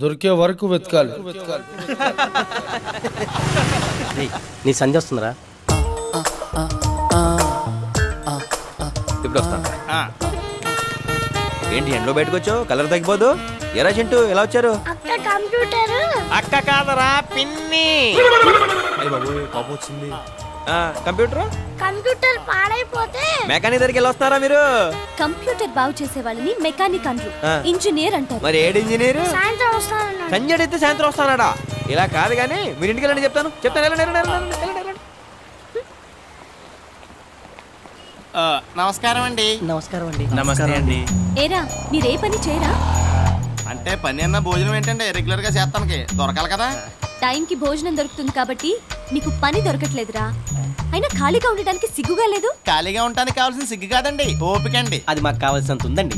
దొరికే వరకు వెతకాలి. నీ సంధ్య వస్తుందిరా. ఇప్పుడు వస్తాను. ఏంటి ఎండలో బయటకు వచ్చావు? కలర్ తగ్గిపోదు. ఎరా చింటూ ఎలా వచ్చారు? అక్క కాదరా పిన్ని. కోపం వచ్చింది. కంప్యూటర్ పాడైపోతే మెకానిక్ దగ్గరికి ఎలా వస్తారా మీరు? కంప్యూటర్ బాగు చేసే వాళ్ళని మెకానిక్ అంటారు, ఇంజనీర్ అంటారు. మరి ఏడు ఇంజనీర్? సంజయ్ అయితే సాయంత్రం వస్తానడా? ఇలా కాదు కానీ మీరు ఇంటికి వెళ్ళండి. చెప్తాను. నమస్కారం అండి. నమస్కారం అండి. నమస్తే అండి. ఏరా మీరే పని చేయరా? అంటే పని అన్న భోజనం ఏంటంటే రెగ్యులర్ గా చేస్తానికి దొరకాలి కదా. టైంకి భోజనం దొరుకుతుంది కాబట్టి నీకు పని దొరకట్లేదురా. అయినా ఖాళీగా ఉండడానికి సిగ్గుగా లేదు? ఖాళీగా ఉండడానికి కావాల్సిన సిగ్గు కాదండి, ఓపిక అండి. అది మాకు కావాల్సినంత ఉందండి.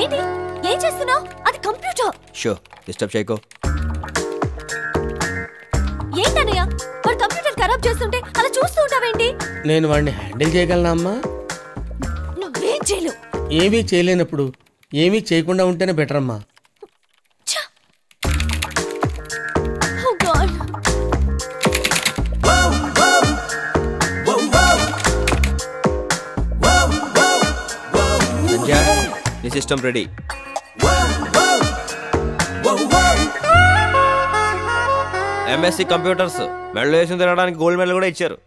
ఏంటి ఏం చేస్తున్నావు? అది కంప్యూటర్. Show disturb చేయకో. ఏంటన్నయ్య వాడు కంప్యూటర్ ఖరాబ్ చేస్తుంటే అలా చూస్తూ ఉంటావేంటి? నేను వాడిని హ్యాండిల్ చేయగలనా అమ్మా? నువ్వేం చేయలేవు. ఏమీ చేయలేనప్పుడు ఏమీ చేయకుండా ఉంటేనే బెటర్ అమ్మా. నీ సిస్టమ్ రెడీ. ఎంఎస్సి కంప్యూటర్స్ మెడలో వేసి తినడానికి గోల్డ్ మెడల్ కూడా ఇచ్చారు.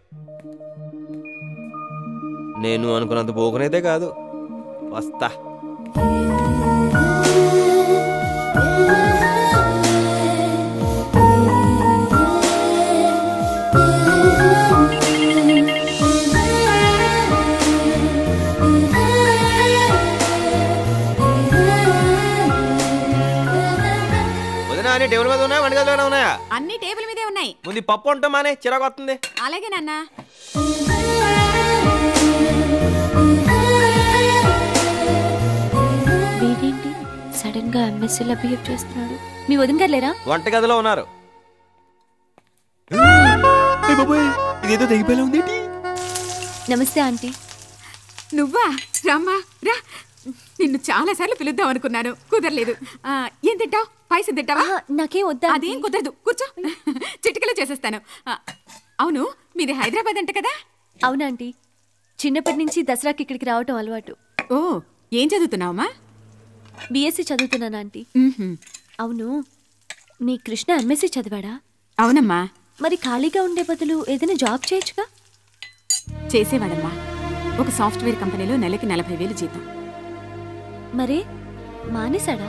నేను అనుకున్నంత పోకునైతే కాదు. వస్తా. అన్ని టేబుల్ మీద ఉన్నాయా? వంటగదిలోనే ఉన్నాయా? అన్ని టేబుల్ మీదే ఉన్నాయి. ముందు పప్పు ఉంటాం మానే చిరాకు వస్తుంది. అలాగే నాన్న. వీడేంటి సడన్ గా ఎంఎస్సీలా బిహేవ్ చేస్తున్నాడు? మీ వదిన గారు లేరా? వంటగదిలో ఉన్నారు. ఇదేదో తెగిపోయేలా ఉంది. నమస్తే ఆంటీ. నువ్వా? రామ్మా రా. నిన్ను చాలా సార్లు పిలుద్దాం అనుకున్నాను, కుదరలేదు. ఏం తింటావు? పాయసం తింటావా? నాకేం వద్దా. అదేం కుదరదు, కూర్చో. చిటికలో చేసేస్తాను. అవును, మీది హైదరాబాద్ అంట కదా? అవునాంటీ, చిన్నప్పటి నుంచి దసరాకి ఇక్కడికి రావటం అలవాటు. ఓ, ఏం చదువుతున్నావమ్మా? బిఎస్సీ చదువుతున్నాను ఆంటీ. అవును, మీ కృష్ణ ఎంఎస్సీ చదివాడా? అవునమ్మా. మరి ఖాళీగా ఉండే బదులు ఏదైనా జాబ్ చేయొచ్చుగా? చేసేవాడమ్మా. ఒక సాఫ్ట్వేర్ కంపెనీలో నెలకి 40,000 జీతం. మరే మానేశాడా?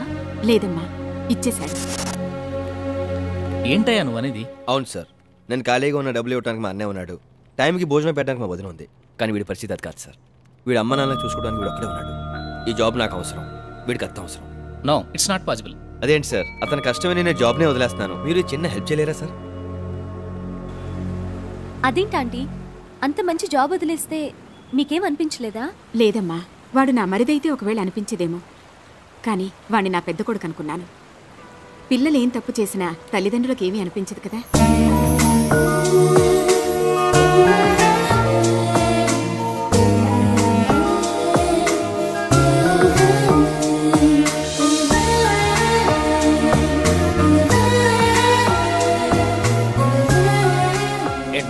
లేదమ్మా, ఇచ్చేశాడు. ఏంటయ్యా నువ్వు అనేది? అవును సార్, నేను ఖాళీగా ఉన్న డబ్బులు ఇవ్వడానికి మా అన్నయ్య ఉన్నాడు, టైంకి భోజనం పెట్టడానికి మా వదిన ఉంది. కానీ వీడి పరిస్థితి అది కాదు సార్. వీడి అమ్మ నాన్న చూసుకోవడానికి వీడు ఒక్కడే ఉన్నాడు. ఈ జాబ్ నాకు అవసరం, వీడికి అర్థం అవసరం. No, it's not possible. అదేంటి సార్, అతను కష్టమని నేను జాబ్నే వదిలేస్తున్నాను. మీరు చిన్న హెల్ప్ చేయలేరా సార్? అదేంటంటీ, అంత మంచి జాబ్ వదిలేస్తే మీకేం అనిపించలేదా? లేదమ్మా, వాడు నా మరిదైతే ఒకవేళ అనిపించేదేమో. కానీ వాడిని నా పెద్ద కొడుకు అనుకున్నాను. పిల్లలు ఏం తప్పు చేసినా తల్లిదండ్రులకు ఏమీ అనిపించదు కదా.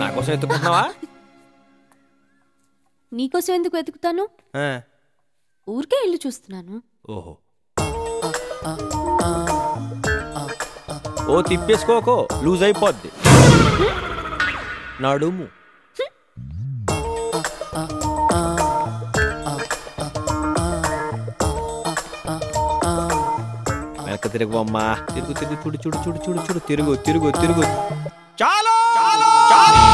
నా కోసం ఎత్తుకుంటున్నావా? నీకోసం ఎందుకు వెతుకుతాను? ఊరికే ఇల్లు చూస్తున్నాను. ఓహో, ఓ తిప్పేసుకోకో, లూజ్ అయిపోద్ది నడుము. వెనక తిరుగు అమ్మా, తిరుగు తిరుగు, చూడు చూడు చూడు చూడు చూడు, తిరుగు తిరుగు తిరుగు. చాలు చాలు చాలు.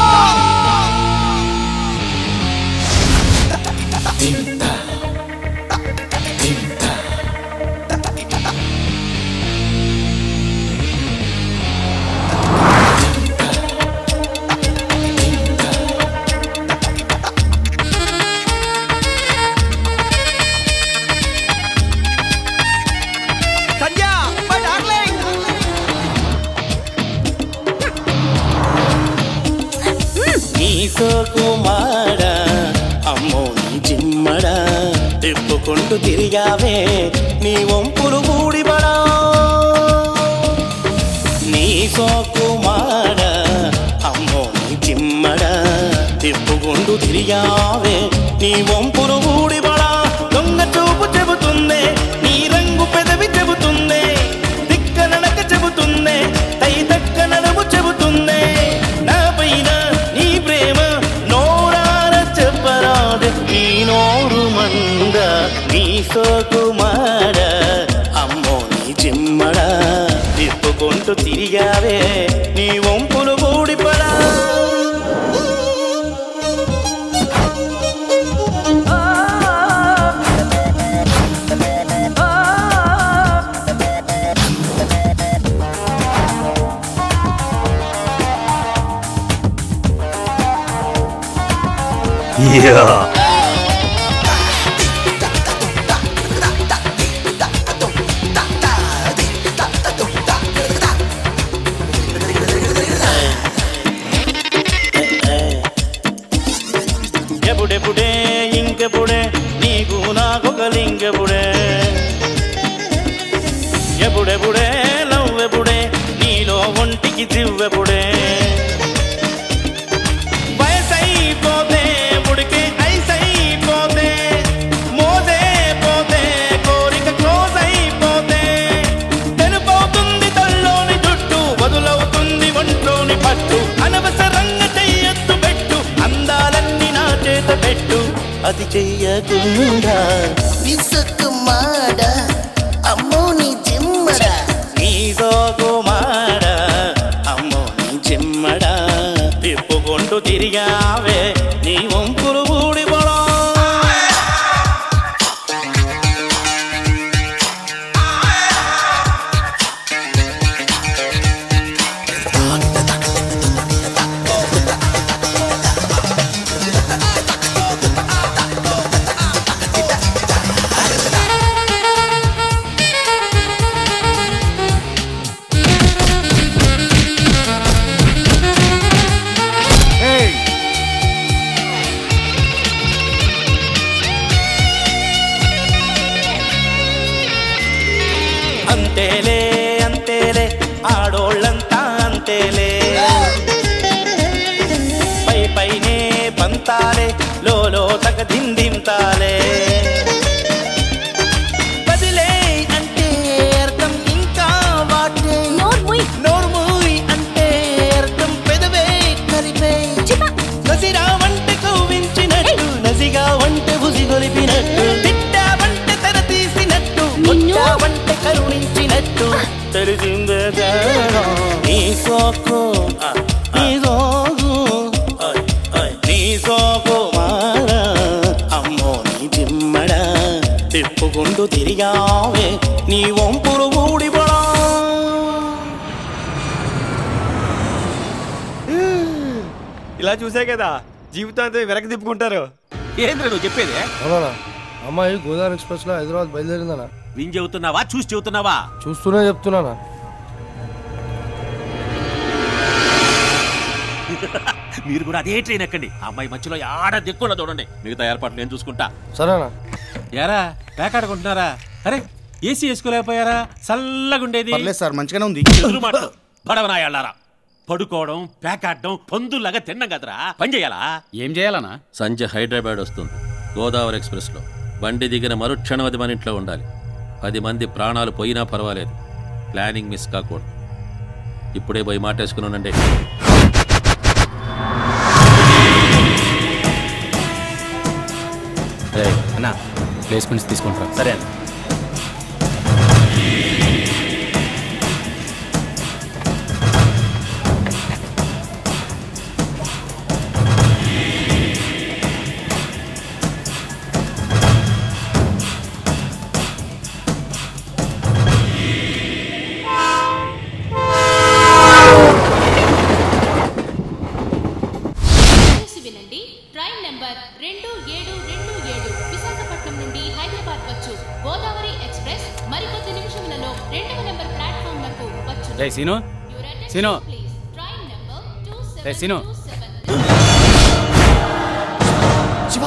అమ్మో నీ జిమ్మడా తిప్పుకుంటూ తిరిగావే నీ వంపులు గూడిబడా నీ సోకుమాడ అమ్మో నీ జిమ్మడా తిప్పుకుంటూ తిరిగావే నీ వంపులు గూడిబడా దొంగ చూపు చెబుతుందే నీ రంగు పెదవి చెబుతుందే దిక్క నడక చెబుతుందే తై దక్క నడుము చెబుతుందే నా పైన నీ ప్రేమ నోరార చెప్పరాదే నీ నోరు మంద నీ సోకుమాడ అమ్మో నీ జిమ్మడా తిప్పుకుంటూ తిరిగావే నీ వంపులు గూడిపడా ఎప్పుడెప్పుడే ఇంకెప్పుడే నీకు నాకొక లింకెప్పుడే ఎప్పుడెప్పుడే లవ్వెప్పుడే నీలో ఒంటికి జివ్వెప్పుడే వయసైపోతే ఉడికే ఐసైపోతే మోదే పోతే కోరిక క్లోజ్ అయిపోతే తెలుపవుతుంది తల్లోని జుట్టు వదులవుతుంది ఒంట్లోని పట్టు అనవసరంగా చెయ్యొద్దు పెట్టు అందాలన్నీ నా చేత పెట్టు అది చెయ్యకుండా విసుకుమాడ అమ్మో నీ జిమ్మడా నీ సోకుమాడ అమ్మో నీ జిమ్మడా తిప్పుకుంటూ తిరిగావే నీ వంపులు ఊడిపడా అంతేలే అంతేలే ఆడోళ్ళంతా అంతేలే పై పైనే పంతాలే లోలో తగ దిందింతాలే బదిలే అంటే అర్థం ఇంకా వాటే నోర్మూయి అంటే అర్థం పెదవే కలిపే నసిరా వంట కవ్వించినట్టు నసిగా వంట భుసి గొలిపినట్టు తిట్టా వంట తెర తీసినట్టు వంట కరుణించినట్టు తెలిసిందే నీ సోకు నీ సోకు నీ సోకు మార అమ్మో నీ జిమ్మడా తిప్పుకుంటూ తిరిగావే నీ వంపులు ఊడిపడా ఇలా చూసే కదా జీవితాంతో వెనక్కి తిప్పుకుంటారు. ఏంద్ర నువ్వు చెప్పేది? అవునా అమ్మాయి గోదావరి ఎక్స్ప్రెస్ లో హైదరాబాద్ బయలుదేరిందనా? విని చెబుతున్నావా చూసి చెబుతున్నావా? చూస్తూనే చెప్తున్నానా. మీరు కూడా అదే ట్రైన్ ఎక్కండి. అమ్మాయి మధ్యలో ఆడ దిక్కున చూడండి. మిగతా ఏర్పాట్లు నేను చూసుకుంటా. సరేనా? యారా పేకాడుకుంటున్నారా? అరే ఏసీ వేసుకోలేకపోయారా? చల్లగుండేది. సార్ మంచిగానే ఉంది. పడవనాయాళ్ళారా పడుకోవడం పేకాడడం పందుల్లాగా తిన్నాం కదరా. పని చేయాలా? ఏం చేయాలనా? సంజయ్ హైదరాబాద్ వస్తుంది. గోదావరి ఎక్స్ప్రెస్లో బండి దిగిన మరుక్షణం అది మన ఇంట్లో ఉండాలి. 10 మంది ప్రాణాలు పోయినా పర్వాలేదు. ప్లానింగ్ మిస్ కాకూడదు. ఇప్పుడే పోయి మాటేసుకుని ఉండండి. అన్నా ప్లేస్మెంట్స్ తీసుకుంటారా? సరే ట్రైన్ నెంబర్ 2727 విశాఖపట్నం నుండి హైదరాబాద్ వచ్చు గోదావరి ఎక్స్ప్రెస్ మరికొద్ది నిమిషములలో 2వ నెంబర్ ప్లాట్ఫామ్ లకు వచ్చు. రే సీను, సీను, ట్రైన్ నెంబర్ రే సీను. 2727. శివ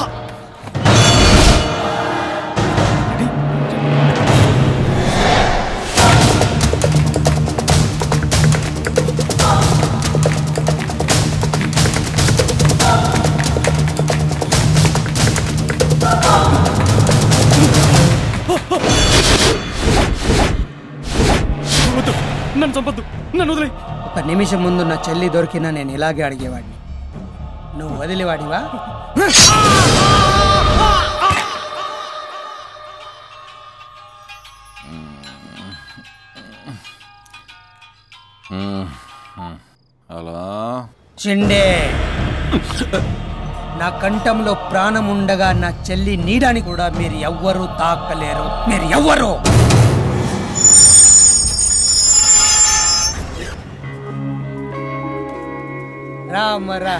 నన్ను చంపొద్దు, నన్ను వదిలే. ఒక నిమిషం ముందు నా చెల్లి దొరికినా నేను ఇలాగే అడిగేవాడిని. నువ్వు వదిలేవాడివా? హలో చిండే, నా కంఠంలో ప్రాణం ఉండగా నా చెల్లి నీడని కూడా మీరు ఎవ్వరూ తాకలేరు. మీరు ఎవ్వరు రామరా.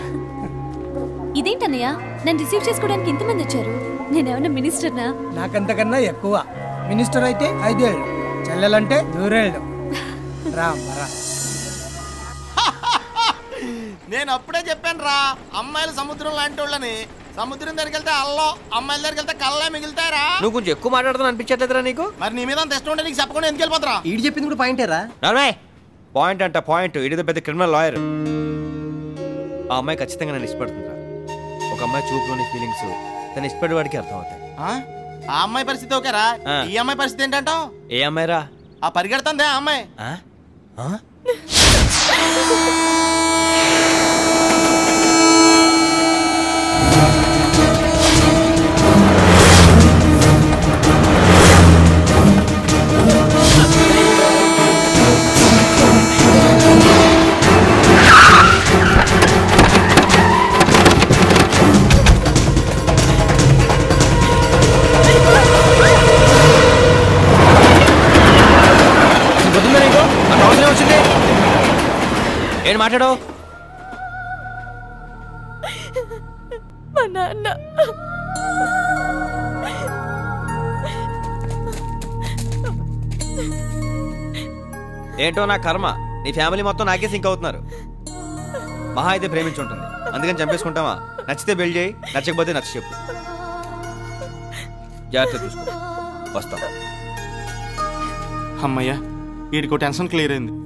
ఇదేంటన్నయ్య, నన్ను రిసీవ్ చేసుకోవడానికి ఇంతమంది వచ్చారు? నేనేమన్నా మినిస్టర్నా? నాకంతకన్నా ఎక్కువ. మినిస్టర్ అయితే 5 ఏళ్ళు, చెల్లెలంటే 100 ఏళ్ళు. రామరా. నేను అప్పుడే చెప్పాను రా, అమ్మాయిలు సముద్రం లాంటి వాళ్ళని. సముద్రం దగ్గరికి వెళ్తే అల్లం, అమ్మాయిల దగ్గరికి వెళ్తే కళ్ళ మిగులుతారా? నువ్వు కొంచెం ఎక్కువ మాట్లాడుతున్నా అనిపించట్లేదురా నీకు? మరి నీ మీద అంత ఇష్టం ఉంటే నీకు చెప్పకుండా ఎందుకు వెళ్ళిపోతారా? ఈడు చెప్పింది కూడా పాయింటేరా? పాయింట్ అంట పాయింట్. ఇది పెద్ద క్రిమినల్ లాయర్. ఆ అమ్మాయి ఖచ్చితంగా నన్ను ఇష్టపడుతుందా? ఒక అమ్మాయి చూపులోని ఫీలింగ్స్ తను ఇష్టపడే వాడికి అర్థం అవుతాయి. ఆ అమ్మాయి పరిస్థితి ఓకేరా, ఈ అమ్మాయి పరిస్థితి ఏంటంటావు? ఏ అమ్మాయిరా? ఆ పరిగెడుతుందే ఆ అమ్మాయి. ఏం మాట్లాడో? మా నాన్న ఏంటో నా కర్మ, నీ ఫ్యామిలీ మొత్తం నాకే సింక్ అవుతున్నారు. మహా అయితే ప్రేమించుంటుంది, అందుకని చంపేసుకుంటావా? నచ్చితే బిల్డ్ చేయి, నచ్చకపోతే నచ్చ చెప్పు. జాగ్రత్త చూసుకో, వస్తా. అమ్మయ్యా, వీడికో టెన్షన్ క్లియర్ అయింది.